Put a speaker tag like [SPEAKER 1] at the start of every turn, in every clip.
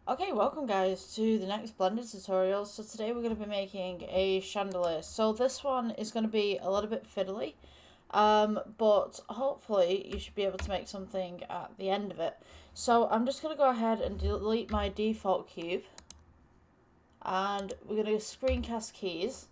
[SPEAKER 1] Okay, welcome guys to the next Blender tutorial. So today we're going to be making a chandelier. So this one is going to be a little bit fiddly, but hopefully you should be able to make something at the end of it. So I'm just going to go ahead and delete my default cube, and we're going to screencast keys.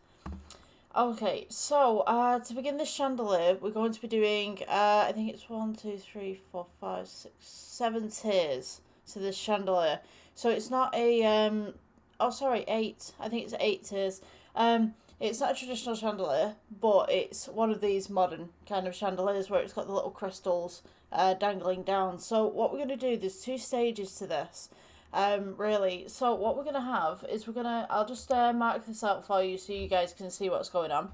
[SPEAKER 1] Okay, so to begin this chandelier, we're going to be doing, I think it's 1, 2, 3, 4, 5, 6, 7 tiers to this chandelier. So it's not a, oh sorry, 8. I think it's 8 tiers. It's not a traditional chandelier, but it's one of these modern kind of chandeliers where it's got the little crystals dangling down. So what we're going to do, there's 2 stages to this. Really. So what we're going to have is I'll just mark this out for you so you guys can see what's going on.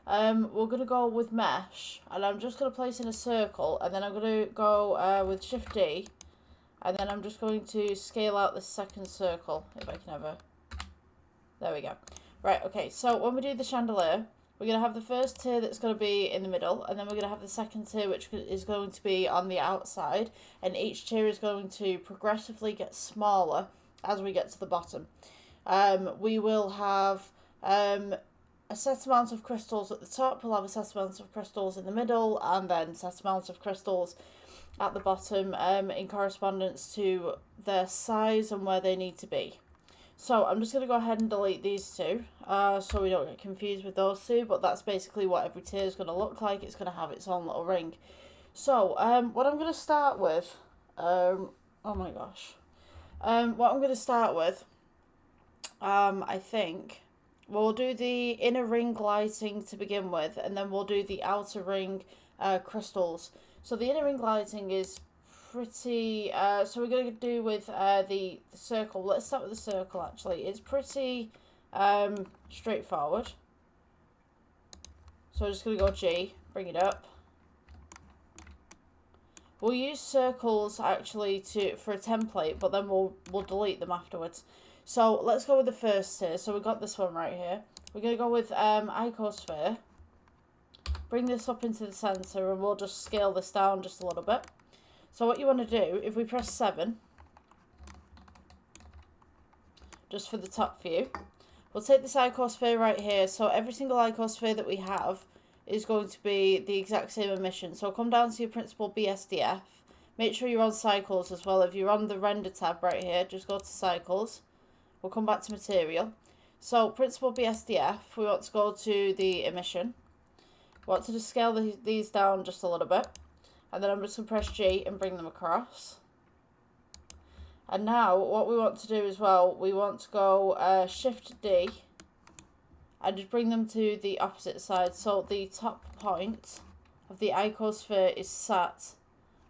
[SPEAKER 1] We're going to go with mesh, and I'm just going to place in a circle, and then I'm going to go with Shift D, and then I'm just going to scale out the second circle, if I can ever. There we go. Right, okay, so when we do the chandelier, we're going to have the first tier that's going to be in the middle, and then we're going to have the second tier, which is going to be on the outside, and each tier is going to progressively get smaller as we get to the bottom. We will have a set amount of crystals at the top, we'll have a set amount of crystals in the middle, and then set amount of crystals at the bottom in correspondence to their size and where they need to be. So I'm just going to go ahead and delete these two so we don't get confused with those two, but that's basically what every tier is going to look like. It's going to have its own little ring. So what I'm going to start with, oh my gosh, what I'm going to start with, I think we'll do the inner ring lighting to begin with, and then we'll do the outer ring crystals. So the inner ring lighting is pretty, so we're going to do with the circle. Let's start with the circle actually. It's pretty straightforward. So I'm just going to go G, bring it up. We'll use circles actually for a template, but then we'll delete them afterwards. So let's go with the first tier. So we've got this one right here. We're going to go with icosphere. Bring this up into the center, and we'll just scale this down just a little bit. So what you want to do, if we press 7, just for the top view, we'll take this icosphere right here. So every single icosphere that we have is going to be the exact same emission. So come down to your principal BSDF. Make sure you're on cycles as well. If you're on the render tab right here, just go to cycles. We'll come back to material. So principal BSDF, we want to go to the emission. We want to just scale these down just a little bit. And then I'm just going to press G and bring them across. And now what we want to do as well, we want to go Shift D and just bring them to the opposite side. So the top point of the icosphere is sat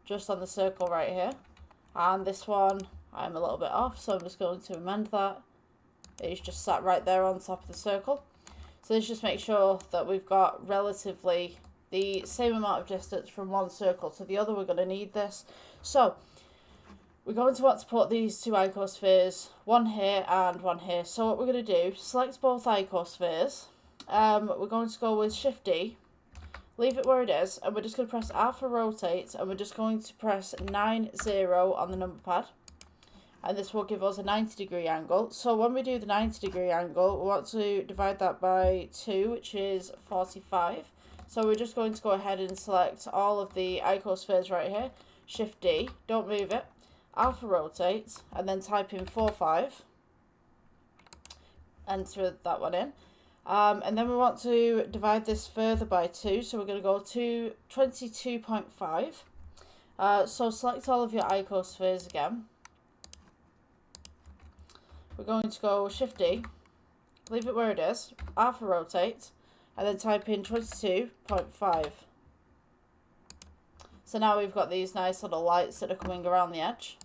[SPEAKER 1] just on the circle right here. And this one, I'm a little bit off, so I'm just going to amend that. It's just sat right there on top of the circle. So this just makes sure that we've got relatively the same amount of distance from one circle to the other. We're going to need this. So we're going to want to put these 2 icospheres, one here and one here. So what we're going to do, select both icospheres. We're going to go with Shift D, leave it where it is, and we're just going to press R for rotate, and we're just going to press 90 on the number pad. And this will give us a 90-degree angle. So when we do the 90-degree angle, we want to divide that by 2, which is 45. So we're just going to go ahead and select all of the icospheres right here. Shift D, don't move it. R for rotate, and then type in 45. Enter that one in. And then we want to divide this further by 2. So we're going to go to 22.5. So select all of your icospheres again. We're going to go Shift D, leave it where it is, R for rotate, and then type in 22.5. So now we've got these nice little lights that are coming around the edge.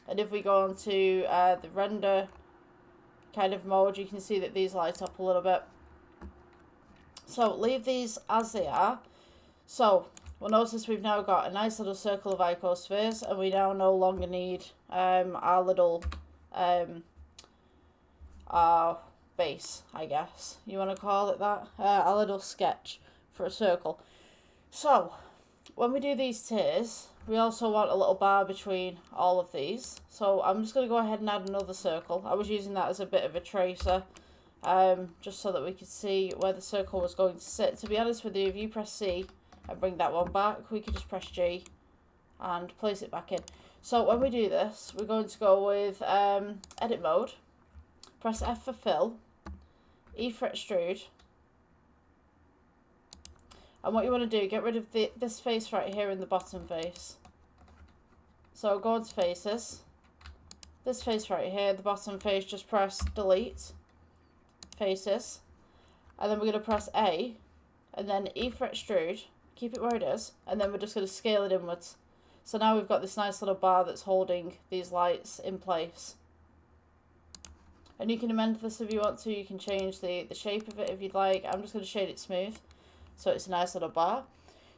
[SPEAKER 1] And if we go on to the render kind of mode, you can see that these light up a little bit. So leave these as they are. So we'll notice we've now got a nice little circle of icospheres, and we now no longer need our little our base, I guess you want to call it that, a little sketch for a circle. So when we do these tiers, we also want a little bar between all of these. So I'm just going to go ahead and add another circle. I was using that as a bit of a tracer, just so that we could see where the circle was going to sit. To be honest with you, if you press C and bring that one back, we could just press G and place it back in. So when we do this, we're going to go with edit mode, press F for fill, E for extrude, and what you want to do, get rid of this face right here in the bottom face. So go into faces, this face right here, the bottom face, just press delete, faces, and then we're going to press A, and then E for extrude, keep it where it is, and then we're just going to scale it inwards. So now we've got this nice little bar that's holding these lights in place. And you can amend this if you want to. You can change the shape of it if you'd like. I'm just going to shade it smooth, so it's a nice little bar.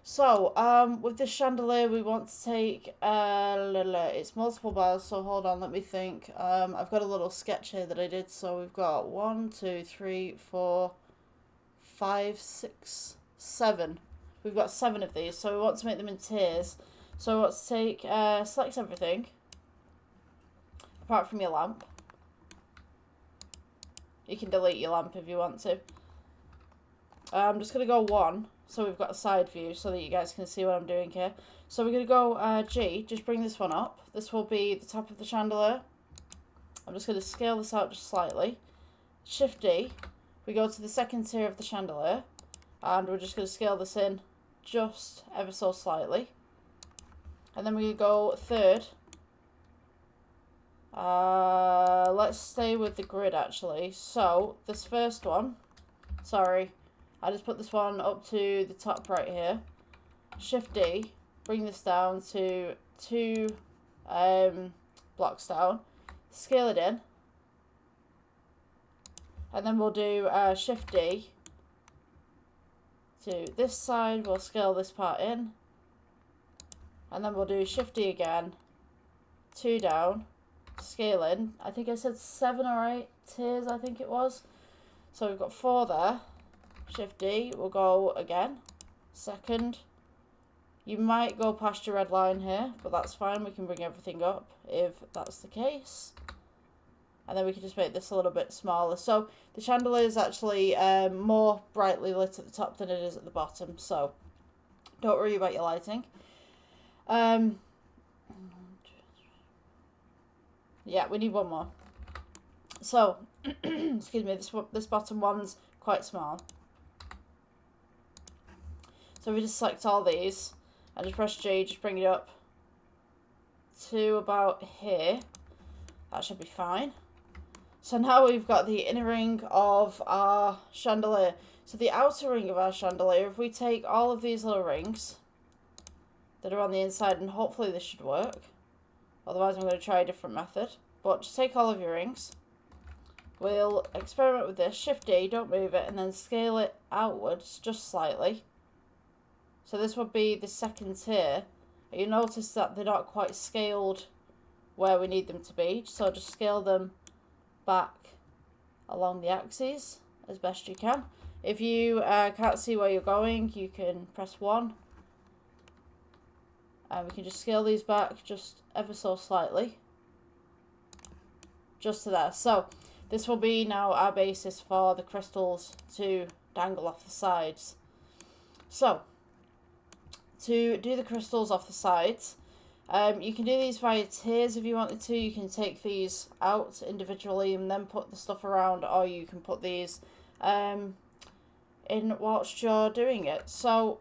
[SPEAKER 1] So with this chandelier, we want to take it's multiple bars. So hold on, let me think. I've got a little sketch here that I did. So we've got 1, 2, 3, 4, 5, 6, 7. We've got 7 of these. So we want to make them in tiers. So let's take, select everything, apart from your lamp. You can delete your lamp if you want to. I'm just going to go 1, so we've got a side view so that you guys can see what I'm doing here. So we're going to go G, just bring this one up. This will be the top of the chandelier. I'm just going to scale this out just slightly. Shift D, we go to the second tier of the chandelier, and we're just going to scale this in just ever so slightly. And then we go third. Let's stay with the grid actually. So this first one, sorry, I just put this one up to the top right here. Shift D, bring this down to 2 blocks down. Scale it in. And then we'll do Shift D to this side. We'll scale this part in. And then we'll do Shift D again, 2 down, scale in. I think I said 7 or 8 tiers, I think it was. So we've got 4 there. Shift D, we'll go again, second. You might go past your red line here, but that's fine. We can bring everything up if that's the case. And then we can just make this a little bit smaller. So the chandelier is actually more brightly lit at the top than it is at the bottom. So don't worry about your lighting. Yeah, we need one more. So, excuse me, this bottom one's quite small. So we just select all these and just press G, just bring it up to about here. That should be fine. So now we've got the inner ring of our chandelier. So the outer ring of our chandelier, if we take all of these little rings that are on the inside, and hopefully this should work. Otherwise I'm going to try a different method. But just take all of your rings. We'll experiment with this. Shift D, don't move it, and then scale it outwards just slightly. So this would be the second tier. You notice that they're not quite scaled where we need them to be. So just scale them back along the axes as best you can. If you can't see where you're going, you can press 1. And we can just scale these back just ever so slightly. Just to there. So this will be now our basis for the crystals to dangle off the sides. So to do the crystals off the sides, you can do these via tiers if you wanted to. You can take these out individually and then put the stuff around, or you can put these in whilst you're doing it. So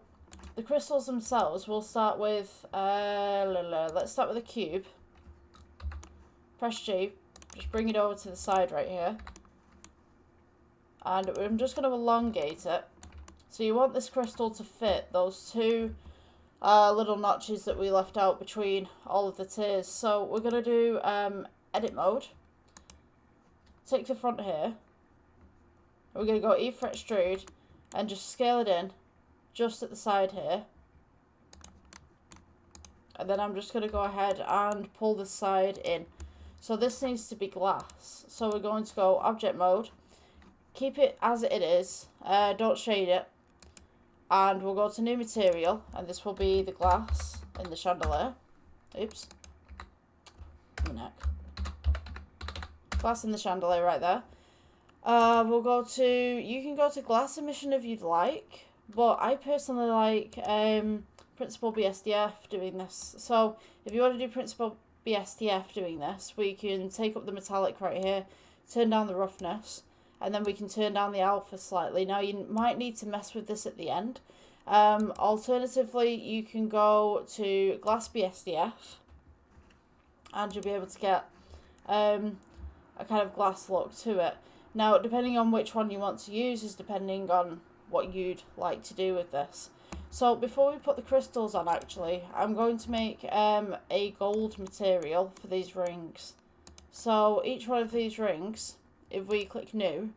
[SPEAKER 1] the crystals themselves, we'll start with, let's start with a cube. Press G, just bring it over to the side right here. And I'm just going to elongate it. So you want this crystal to fit those 2 little notches that we left out between all of the tiers. So we're going to do edit mode. Take the front here. We're going to go E for extrude and just scale it in just at the side here. And then I'm just going to go ahead and pull the side in. So this needs to be glass. So we're going to go object mode. Keep it as it is. Don't shade it. And we'll go to new material, and this will be the glass in the chandelier. Oops. My neck. Glass in the chandelier right there. We'll go to, you can go to glass emission if you'd like, but I personally like Principal BSDF doing this. So if you want to do Principal BSDF doing this, we can take up the metallic right here, turn down the roughness, and then we can turn down the alpha slightly. Now you might need to mess with this at the end. Alternatively, you can go to glass BSDF, and you'll be able to get a kind of glass look to it. Now, depending on which one you want to use is depending on what you'd like to do with this. So before we put the crystals on, actually, I'm going to make a gold material for these rings. So each one of these rings, if we click new,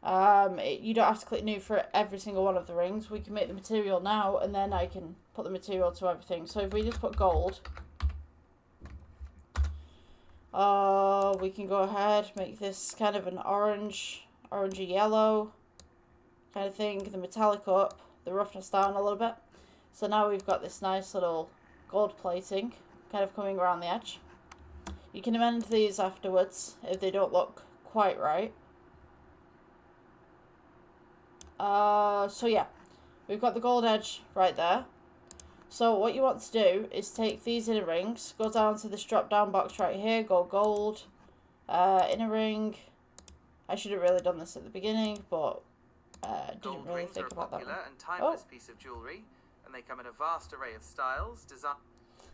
[SPEAKER 1] you don't have to click new for every single one of the rings. We can make the material now, and then I can put the material to everything. So if we just put gold, we can go ahead, make this kind of an orangey yellow kind of thing, the metallic up, the roughness down a little bit. So now we've got this nice little gold plating kind of coming around the edge. You can amend these afterwards if they don't look quite right. So yeah, we've got the gold edge right there. So what you want to do is take these inner rings, go down to this drop down box right here, go gold, inner ring. I should have really done this at the beginning, but didn't really think about that. Gold rings are a popular and timeless piece of jewellery, and they come in a vast array of styles, design.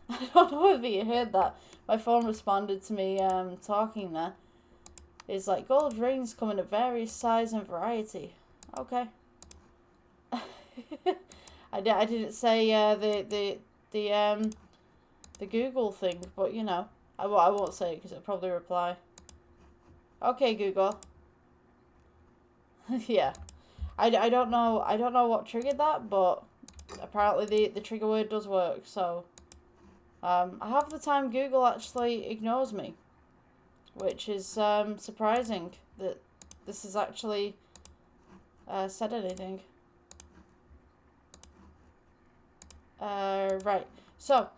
[SPEAKER 1] I don't know if you heard that. My phone responded to me talking there. It's like, gold rings come in a various size and variety. Okay. I didn't say the Google thing, but you know, I won't say it because it'll probably reply. Okay, Google. Yeah, I don't know what triggered that, but apparently the trigger word does work. So half the time Google actually ignores me, which is surprising that this has actually said anything. Right, so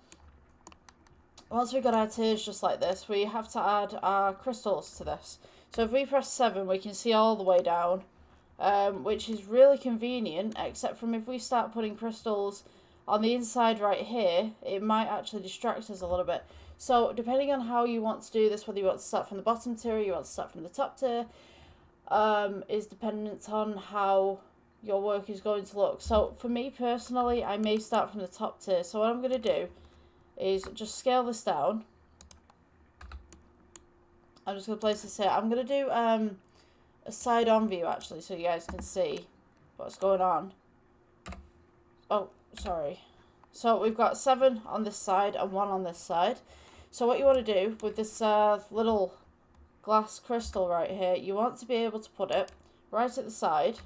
[SPEAKER 1] once we've got our tiers just like this, we have to add our crystals to this. So if we press 7, we can see all the way down, which is really convenient, except from if we start putting crystals on the inside right here, it might actually distract us a little bit. So depending on how you want to do this, whether you want to start from the bottom tier or you want to start from the top tier, is dependent on how your work is going to look. So for me personally, I may start from the top tier. So what I'm going to do is just scale this down. I'm just going to place this here. I'm going to do a side on view actually, so you guys can see what's going on. Oh, sorry. So we've got 7 on this side and 1 on this side. So what you want to do with this little glass crystal right here, you want to be able to put it right at the side,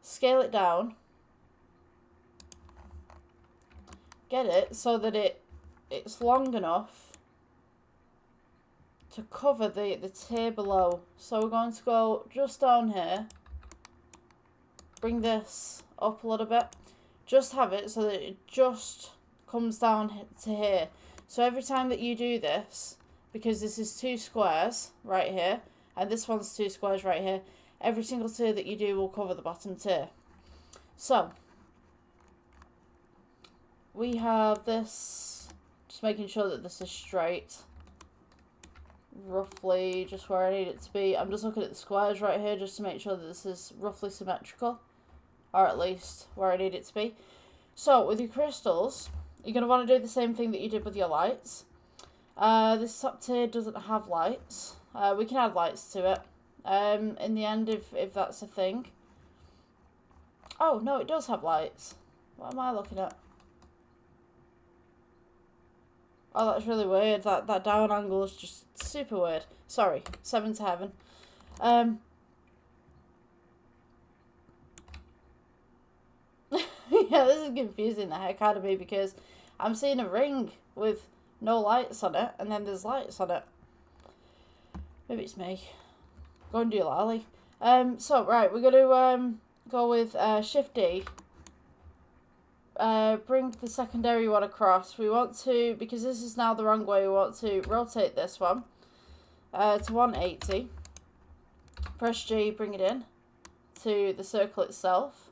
[SPEAKER 1] scale it down, get it so that it's long enough to cover the tier below. So we're going to go just down here, bring this up a little bit, just have it so that it just comes down to here. So every time that you do this, because this is 2 squares right here, and this one's 2 squares right here, every single tier that you do will cover the bottom tier. So we have this, just making sure that this is straight, roughly just where I need it to be. I'm just looking at the squares right here just to make sure that this is roughly symmetrical, or at least where I need it to be. So with your crystals, you're going to want to do the same thing that you did with your lights. This top tier doesn't have lights. We can add lights to it in the end if that's a thing. Oh, no, it does have lights. What am I looking at? Oh, that's really weird. That down angle is just super weird. Sorry, 7 to heaven. Yeah, this is confusing the heck out of me because I'm seeing a ring with no lights on it, and then there's lights on it. Maybe it's me. Go and do lolly. So right, we're gonna go with Shift D. Bring the secondary one across. We want to, because this is now the wrong way, we want to rotate this one to 180. Press G, bring it in to the circle itself.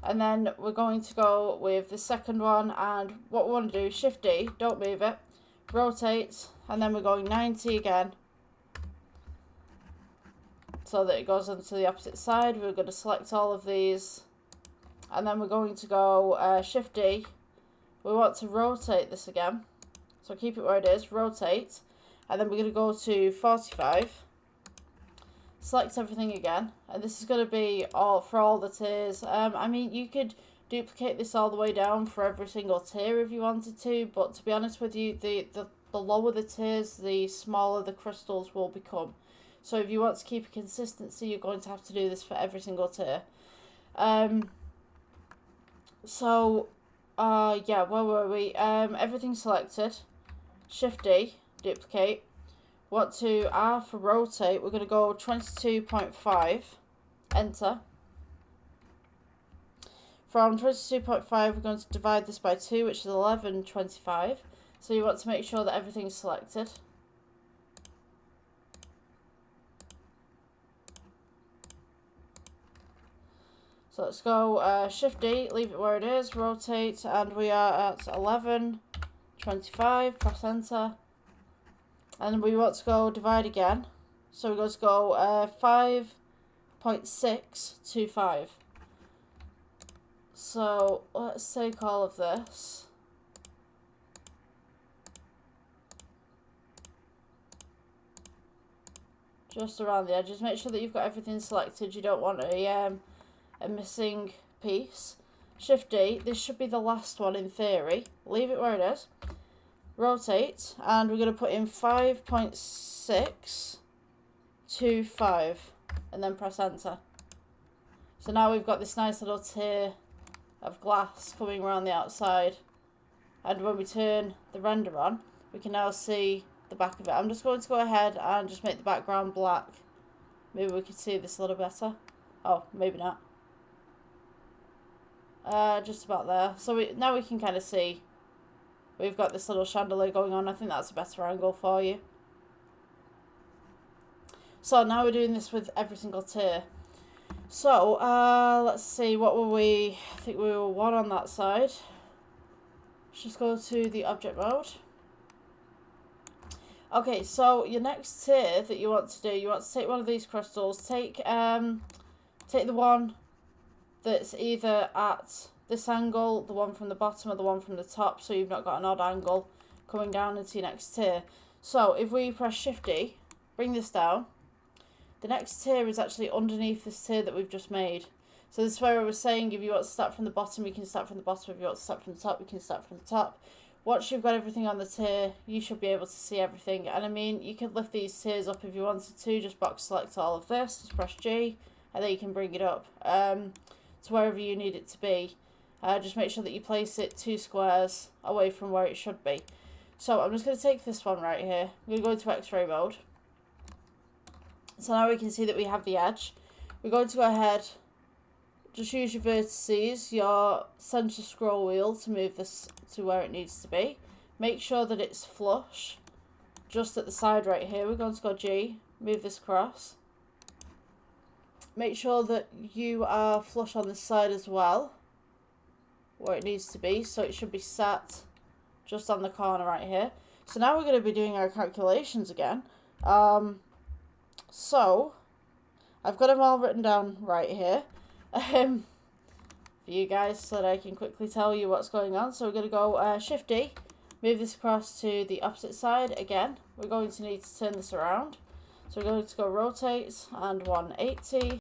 [SPEAKER 1] And then we're going to go with the second one, and what we want to do, Shift D, don't move it, rotate, and then we're going 90 again, so that it goes onto the opposite side. We're going to select all of these, and then we're going to go Shift D. We want to rotate this again, so keep it where it is, rotate, and then we're going to go to 45. Select everything again, and this is going to be all for all the tiers. I mean, you could duplicate this all the way down for every single tier if you wanted to, but to be honest with you, the lower the tiers, the smaller the crystals will become. So if you want to keep a consistency, you're going to have to do this for every single tier. Yeah, where were we? Everything's selected. Shift D, duplicate. Want to R for rotate, we're going to go 22.5, enter. From 22.5, we're going to divide this by 2, which is 1125. So you want to make sure that everything's selected. So let's go Shift D, leave it where it is, rotate, and we are at 1125, press enter. And we want to go divide again. So we're going to go 5.625. So let's take all of this. Just around the edges. Make sure that you've got everything selected. You don't want a missing piece. Shift D. This should be the last one in theory. Leave it where it is. Rotate, and we're going to put in 5.625 and then press enter. So now we've got this nice little tier of glass coming around the outside, and when we turn the render on, we can now see the back of it. I'm just going to go ahead and just make the background black. Maybe we could see this a little better. Oh, maybe not. Just about there. So now we can kind of see we've got this little chandelier going on. I think that's a better angle for you. So now we're doing this with every single tier. So let's see, what were we? I think we were 1 on that side. Let's just go to the object mode. Okay, so your next tier that you want to do, you want to take one of these crystals. Take the one that's either at this angle, the one from the bottom, or the one from the top, so you've not got an odd angle coming down into your next tier. So if we press Shift D, bring this down, the next tier is actually underneath this tier that we've just made. So this is where I was saying, if you want to start from the bottom, you can start from the bottom. If you want to start from the top, you can start from the top. Once you've got everything on the tier, you should be able to see everything. And I mean, you could lift these tiers up if you wanted to. Just box select all of this, just press G, and then you can bring it up to wherever you need it to be. Just make sure that you place it 2 squares away from where it should be. So I'm just going to take this one right here. I'm going to go into X-ray mode. So now we can see that we have the edge. We're going to go ahead, just use your vertices, your center scroll wheel to move this to where it needs to be. Make sure that it's flush, just at the side right here. We're going to go G, move this across. Make sure that you are flush on this side as well, where it needs to be. So it should be sat just on the corner right here. So now we're going to be doing our calculations again. So I've got them all written down right here for you guys so that I can quickly tell you what's going on. So we're going to go Shift D, move this across to the opposite side again. We're going to need to turn this around. So we're going to go rotate and 180.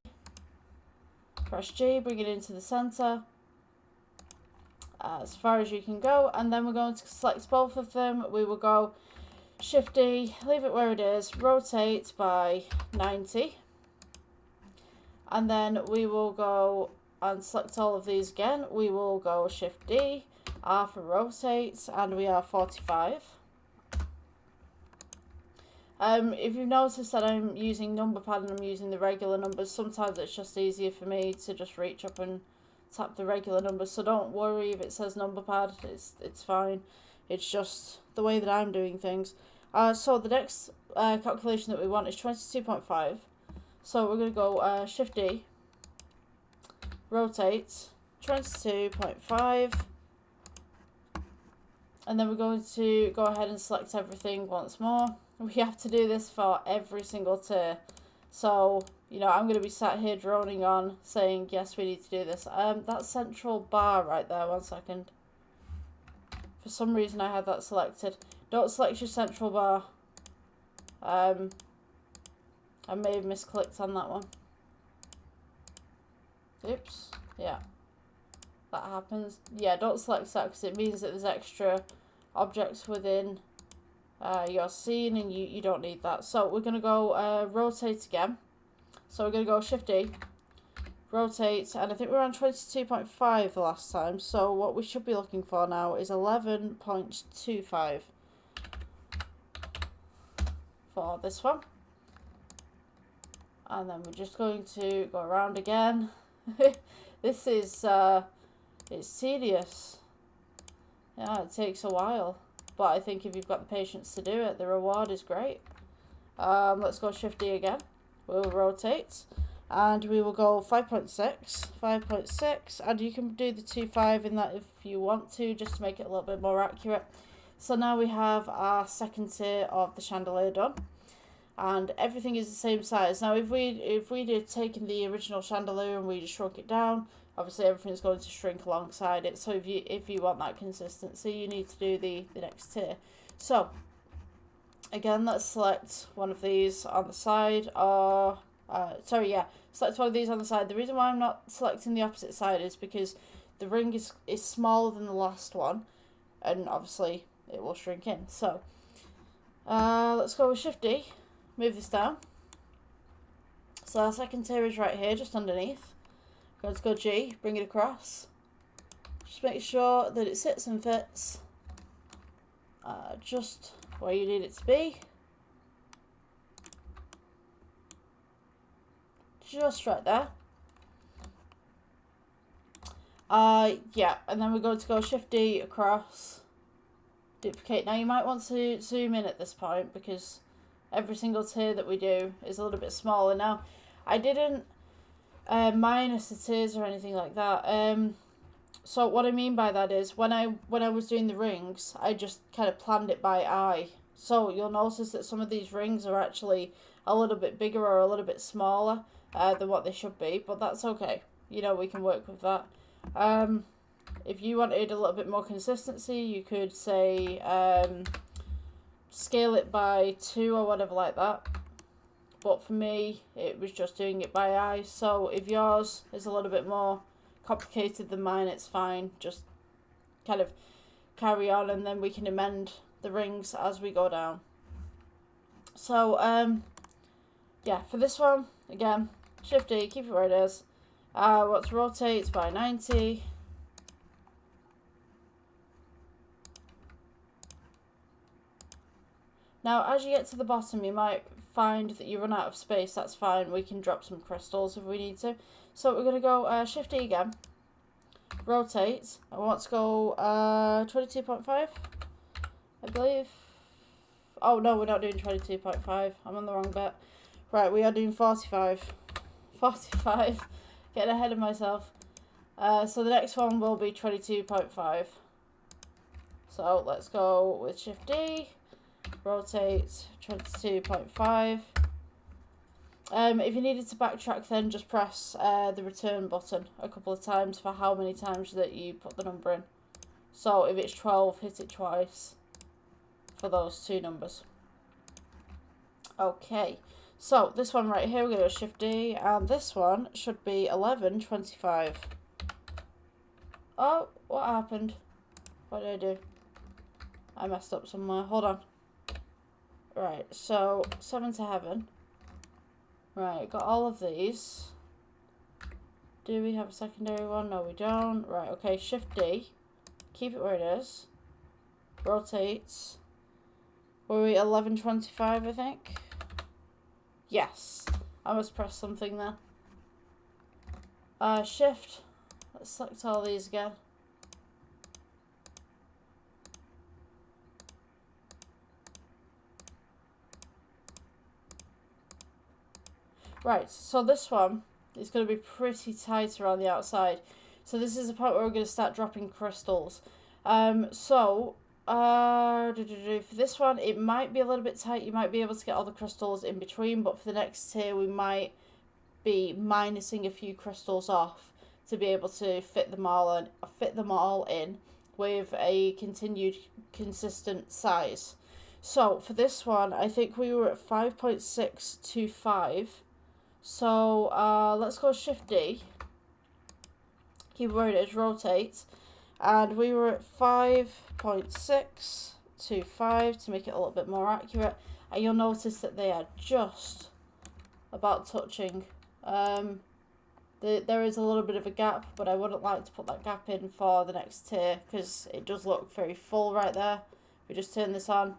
[SPEAKER 1] Press G, bring it into the center as far as you can go, and then we're going to select both of them. We will go Shift D, leave it where it is, rotate by 90, and then we will go and select all of these again. We will go Shift D, R for rotate, and we are 45. If you've noticed that I'm using number pad and I'm using the regular numbers, sometimes it's just easier for me to just reach up and tap the regular numbers. So don't worry if it says number pad, it's fine. It's just the way that I'm doing things. So the next calculation that we want is 22.5. So we're going to go Shift D, rotate 22.5. And then we're going to go ahead and select everything once more. We have to do this for every single tier. So, you know, I'm going to be sat here droning on saying, yes, we need to do this. That central bar right there, 1 second. For some reason I had that selected. Don't select your central bar. I may have misclicked on that one. Oops. Yeah. That happens. Yeah, don't select that because it means that there's extra objects within your scene and you don't need that. So we're going to go rotate again. So we're going to go Shift D, rotate, and I think we were on 22.5 the last time. So what we should be looking for now is 11.25 for this one. And then we're just going to go around again. This is it's tedious. Yeah, it takes a while. But I think if you've got the patience to do it, the reward is great. Let's go Shift D again. We'll rotate. And we will go 5.6. 5.6. And you can do the 2.5 in that if you want to, just to make it a little bit more accurate. So now we have our second tier of the chandelier done. And everything is the same size. Now if we'd have taken the original chandelier and we just shrunk it down, obviously everything's going to shrink alongside it. So if you want that consistency, you need to do the next tier. So again, let's select one of these on the side, or select one of these on the side. The reason why I'm not selecting the opposite side is because the ring is smaller than the last one, and obviously it will shrink in. So let's go with Shift D. Move this down. So our second tier is right here, just underneath. Going to go G, bring it across. Just make sure that it sits and fits just where you need it to be. Just right there. Yeah, and then we're going to go Shift D across. Duplicate. Now you might want to zoom in at this point because every single tier that we do is a little bit smaller. Now, I didn't minus the tiers or anything like that. So what I mean by that is when I was doing the rings, I just kind of planned it by eye. So you'll notice that some of these rings are actually a little bit bigger or a little bit smaller than what they should be, but that's okay. You know, we can work with that. If you wanted a little bit more consistency, you could say scale it by 2 or whatever like that. But for me, it was just doing it by eye. So if yours is a little bit more complicated than mine, it's fine. Just kind of carry on and then we can amend the rings as we go down. So, yeah, for this one, again, Shift D, keep it where it is. Want to rotate by 90. Now, as you get to the bottom, you might find that you run out of space. That's fine. We can drop some crystals if we need to. So we're going to go Shift D again. Rotate. I want to go 22.5, I believe. Oh, no, we're not doing 22.5. I'm on the wrong bit. Right, we are doing 45. 45. Getting ahead of myself. So the next one will be 22.5. So let's go with Shift D. Rotate 22.5. If you needed to backtrack, then just press the return button a couple of times for how many times that you put the number in. So if it's 12, hit it twice for those two numbers. Okay, so this one right here, we're going to Shift D, and this one should be 11.25. Oh, what happened? What did I do? I messed up somewhere. Hold on. Right, so 7 to heaven. Right, got all of these. Do we have a secondary one? No, we don't. Right, okay, Shift D. Keep it where it is. Rotate. Were we 1125, I think? Yes. I must press something there. Shift. Let's select all these again. Right, so this one is going to be pretty tight around the outside. So this is the part where we're going to start dropping crystals. For this one, it might be a little bit tight. You might be able to get all the crystals in between, but for the next tier, we might be minusing a few crystals off to be able to fit them all in with a continued consistent size. So for this one, I think we were at 5.625. So let's go Shift D. Keep where it is, rotate. And we were at 5.625 to make it a little bit more accurate. And you'll notice that they are just about touching. There is a little bit of a gap, but I wouldn't like to put that gap in for the next tier because it does look very full right there. If we just turn this on,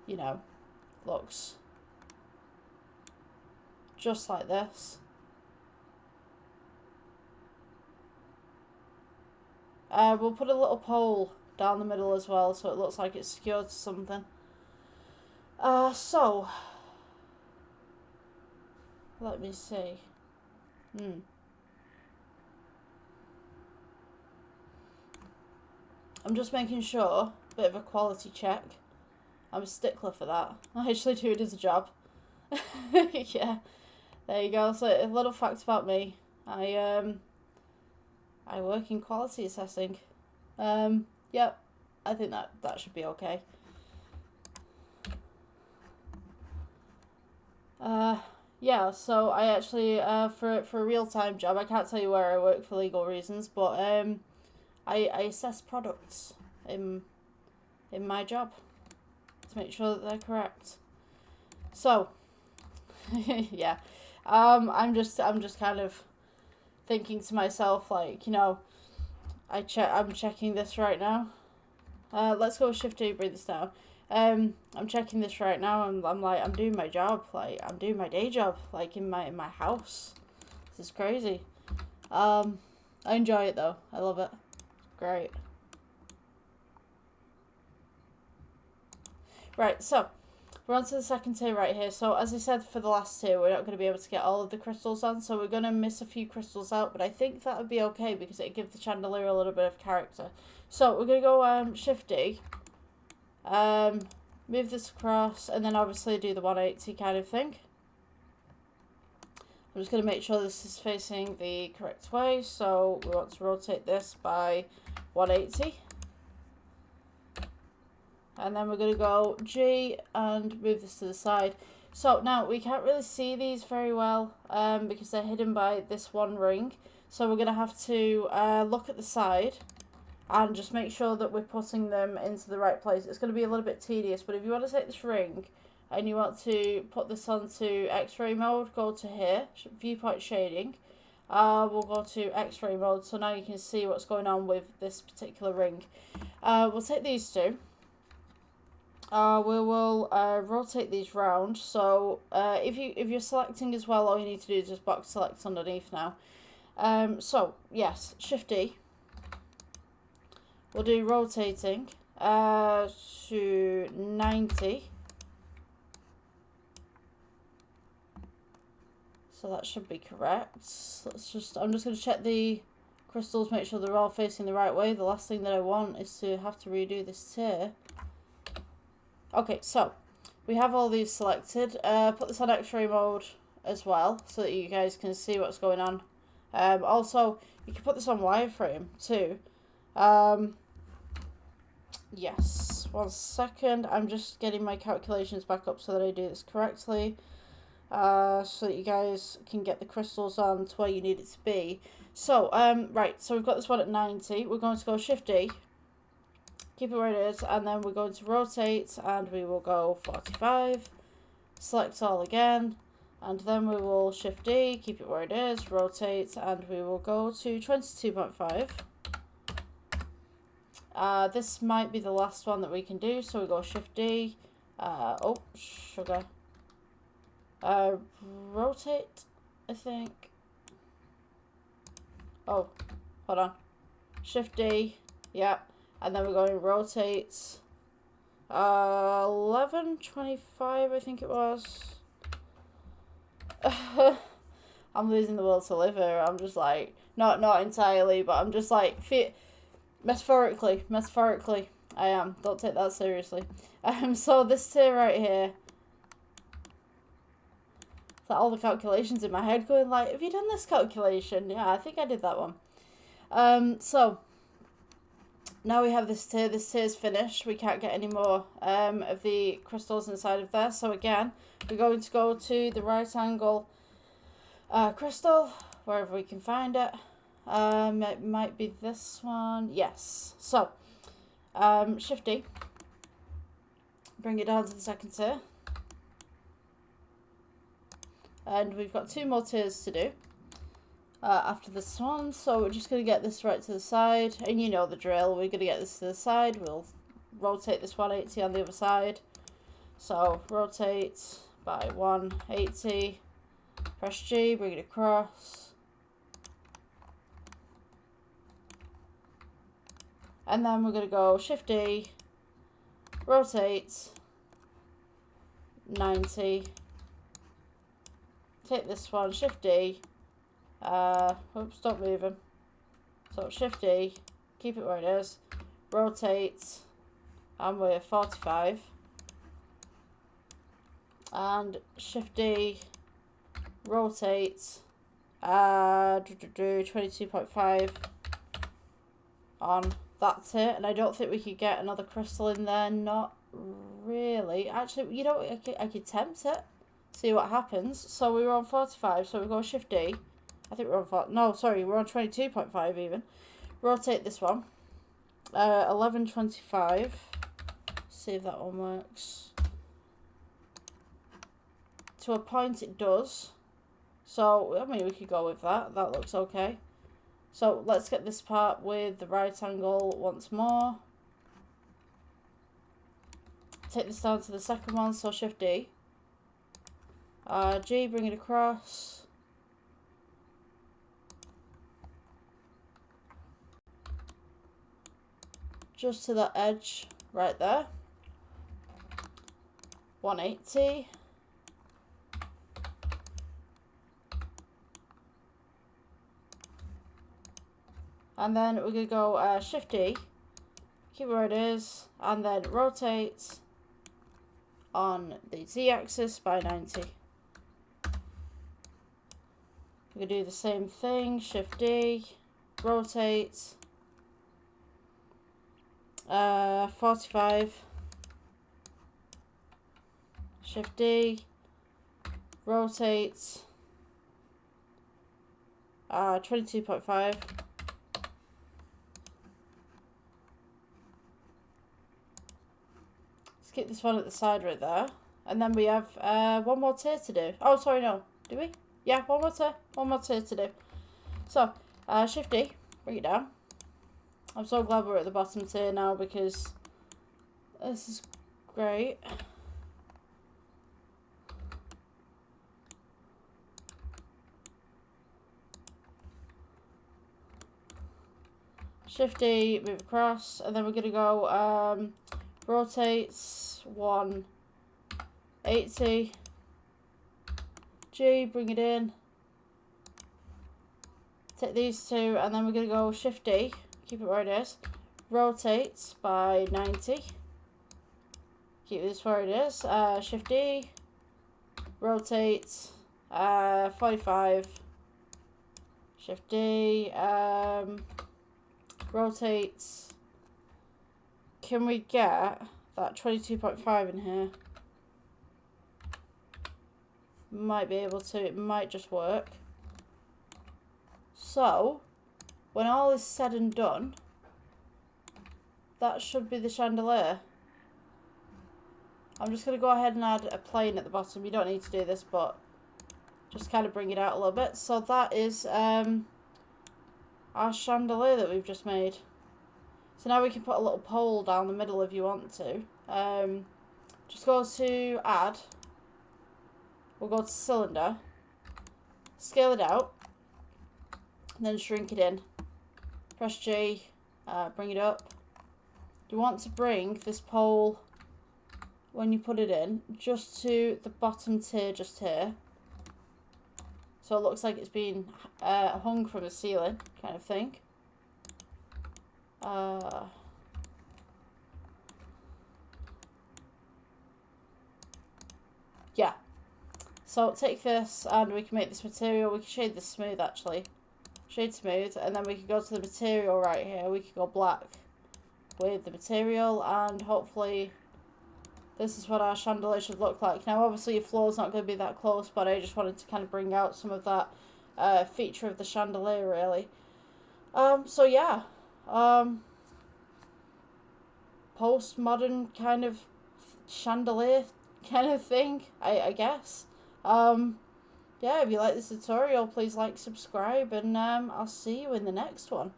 [SPEAKER 1] you know, looks just like this. We'll put a little pole down the middle as well, so it looks like it's secured to something. So let me see. I'm just making sure, bit of a quality check. I'm a stickler for that. I actually do it as a job. Yeah, there you go. So a little fact about me: I work in quality assessing. Yep, I think that should be okay. Yeah. So I actually for a real-time job, I can't tell you where I work for legal reasons, but I assess products in my job to make sure that they're correct. So. Yeah, I'm just kind of thinking to myself, like, you know, I'm checking this right now. Let's go Shift D, bring this down. I'm checking this right now, and I'm like, I'm doing my job, like I'm doing my day job, like in my house. This is crazy. I enjoy it though. I love it. Great. Right, so. We're on to the second tier right here. So as I said for the last tier, we're not going to be able to get all of the crystals on. So we're going to miss a few crystals out. But I think that would be okay because it gives the chandelier a little bit of character. So we're going to go Shift D. Move this across. And then obviously do the 180 kind of thing. I'm just going to make sure this is facing the correct way. So we want to rotate this by 180. And then we're going to go G and move this to the side. So now we can't really see these very well because they're hidden by this one ring. So we're going to have to look at the side and just make sure that we're putting them into the right place. It's going to be a little bit tedious, but if you want to take this ring and you want to put this onto X-ray mode, go to here, viewpoint shading. We'll go to X-ray mode, so now you can see what's going on with this particular ring. We'll take these two. We will rotate these round. So if you're selecting as well, all you need to do is just box select underneath now. So yes, Shift D. We'll do rotating to 90. So that should be correct. I'm just going to check the crystals, make sure they're all facing the right way. The last thing that I want is to have to redo this tier. Okay, so we have all these selected. Put this on X-ray mode as well so that you guys can see what's going on. Also, you can put this on wireframe too. Yes, 1 second. I'm just getting my calculations back up so that I do this correctly. So that you guys can get the crystals on to where you need it to be. So, right, so we've got this one at 90. We're going to go Shift D. Keep it where it is, and then we're going to rotate, and we will go 45. Select all again, and then we will Shift D, keep it where it is, rotate, and we will go to 22.5. This might be the last one that we can do, so we go Shift D, Oh, sugar. Rotate, I think. Oh, hold on. Shift D. Yep. And then we're going to rotate. 1125, I think it was. I'm losing the will to live here. I'm just like, not entirely, but I'm just like, metaphorically, I am. Don't take that seriously. So this tier right here, so all the calculations in my head going like, have you done this calculation? Yeah, I think I did that one. So now we have this tier. This tier is finished. We can't get any more of the crystals inside of there. So again, we're going to go to the right angle crystal, wherever we can find it. It might be this one. Yes. So Shift D. Bring it down to the second tier. And we've got 2 more tiers to do after this one. So we're just going to get this right to the side. And you know the drill. We're going to get this to the side. We'll rotate this 180 on the other side. So rotate by 180. Press G, bring it across. And then we're going to go Shift D, rotate 90. Take this one, Shift D. Oops, stop moving. So Shift D, keep it where it is. Rotate, and we're 45. And Shift D, rotate, 22.5 on that's it. And I don't think we could get another crystal in there. Not really. Actually, you know, I could tempt it. See what happens. So we were on 45, so we go Shift D. I think we're on 4. No, sorry, we're on 22.5 even. Rotate this one. 1125. See if that one works. To a point it does. So, I mean, we could go with that. That looks okay. So, let's get this part with the right angle once more. Take this down to the second one, so Shift D. G, bring it across. Just to that edge right there. 180. And then we're going to go Shift D, keep it where it is, and then rotate on the Z-axis by 90. We're going to do the same thing, Shift D, rotate, 45, Shift D, rotate, 22.5. Keep this one at the side right there. And then we have one more tier to do. Oh, sorry, no. Do we? Yeah, one more tier. One more tier to do. So, Shift D, bring it down. I'm so glad we're at the bottom tier now because this is great. Shift D, move across, and then we're going to go rotates 180. G, bring it in. Take these 2, and then we're going to go Shift D, keep it where it is. Rotate by 90. Keep this where it is. Shift D, rotate 45. Shift D, rotate. Can we get that 22.5 in here? Might be able to. It might just work. So, when all is said and done, that should be the chandelier. I'm just going to go ahead and add a plane at the bottom. You don't need to do this, but just kind of bring it out a little bit. So that is our chandelier that we've just made. So now we can put a little pole down the middle if you want to. just go to add. We'll go to cylinder, scale it out, and then shrink it in. Press G, bring it up. You want to bring this pole, when you put it in, just to the bottom tier, just here. So it looks like it's been hung from the ceiling, kind of thing. Yeah. So take this and we can make this material. We can shade this smooth actually. Shade smooth, and then we can go to the material right here. We can go black with the material, and hopefully this is what our chandelier should look like. Now obviously your floor's not going to be that close, but I just wanted to kind of bring out some of that feature of the chandelier really. So yeah, postmodern kind of chandelier kind of thing, I guess. Yeah, if you like this tutorial, please like, subscribe, and I'll see you in the next one.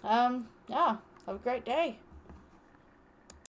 [SPEAKER 1] Yeah, have a great day.